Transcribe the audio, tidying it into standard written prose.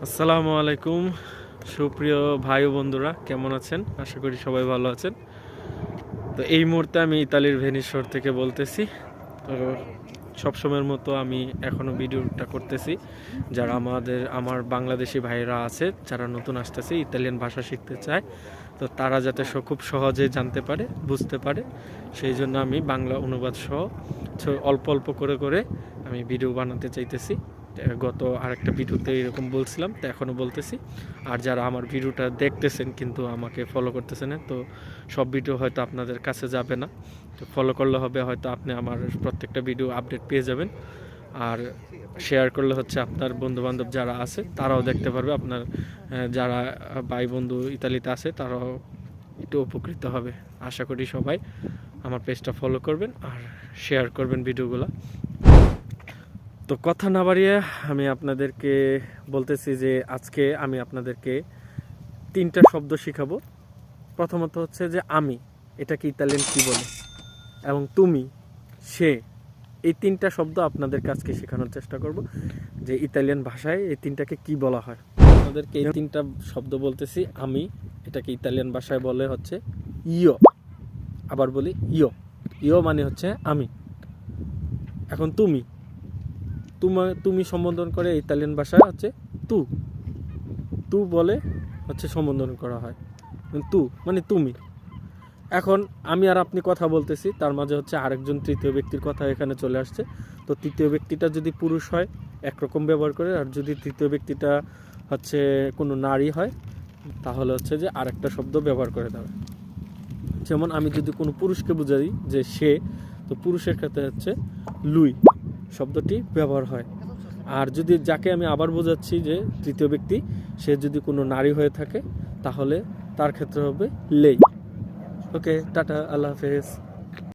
আসসালামু আলাইকুম সুপ্রিয় ভাই ও বন্ধুরা, কেমন আছেন? আশা করি সবাই ভালো আছেন। তো এই মুহূর্তে আমি ইতালির ভেনিস শহর থেকে বলতেছি। তো সবসময়ের মতো আমি এখনও ভিডিওটা করতেছি। যারা আমার বাংলাদেশি ভাইরা আছে, যারা নতুন আসতেছে, ইতালিয়ান ভাষা শিখতে চায়, তো তারা যাতে খুব সহজে জানতে পারে, বুঝতে পারে, সেই জন্য আমি বাংলা অনুবাদ সহ অল্প অল্প করে করে আমি ভিডিও বানাতে চাইতেছি। গত আরেকটা ভিডিওতে এরকম বলছিলাম, তো এখনও বলতেছি। আর যারা আমার ভিডিওটা দেখতেছেন কিন্তু আমাকে ফলো করতেছেন না, তো সব ভিডিও হয়তো আপনাদের কাছে যাবে না। তো ফলো করলে হবে, হয়তো আপনি আমার প্রত্যেকটা ভিডিও আপডেট পেয়ে যাবেন। আর শেয়ার করলে হচ্ছে আপনার বন্ধুবান্ধব যারা আছে তারাও দেখতে পারবে। আপনার যারা ভাই বন্ধু ইতালিতে আছে তারাও একটু উপকৃত হবে। আশা করি সবাই আমার পেজটা ফলো করবেন আর শেয়ার করবেন ভিডিওগুলো। তো কথা না বাড়িয়ে আমি আপনাদেরকে বলতেছি যে আজকে আমি আপনাদেরকে 3টা শব্দ শিখাবো। প্রথমত হচ্ছে যে আমি, এটাকে ইতালিয়ান কী বলে, এবং তুমি, সে, এই 3টা শব্দ আপনাদেরকে আজকে শেখানোর চেষ্টা করব যে ইতালিয়ান ভাষায় এই 3টাকে কি বলা হয়। আপনাদেরকে এই 3টা শব্দ বলতেছি। আমি, এটাকে ইতালিয়ান ভাষায় বলে হচ্ছে ইয়ো। আবার বলি ইয়ো। ইয়ো মানে হচ্ছে আমি। এখন তুমি, তুমি সম্বোধন করে ইতালিয়ান ভাষায় হচ্ছে তু। তু বলে হচ্ছে সম্বোধন করা হয়, তু মানে তুমি। এখন আমি আর আপনি কথা বলতেছি, তার মাঝে হচ্ছে আরেকজন তৃতীয় ব্যক্তির কথা এখানে চলে আসছে। তো তৃতীয় ব্যক্তিটা যদি পুরুষ হয় একরকম ব্যবহার করে, আর যদি তৃতীয় ব্যক্তিটা হচ্ছে কোনো নারী হয় তাহলে হচ্ছে যে আরেকটা শব্দ ব্যবহার করে দেবে। যেমন আমি যদি কোনো পুরুষকে বুঝাই যে সে, তো পুরুষের ক্ষেত্রে হচ্ছে লুই শব্দটি ব্যবহার হয়। আর যদি যাকে আমি আবার বোঝাচ্ছি যে তৃতীয় ব্যক্তি, সে যদি কোনো নারী হয়ে থাকে তাহলে তার ক্ষেত্রে হবে লেই। ওকে, টাটা, আল্লাহ হাফেজ।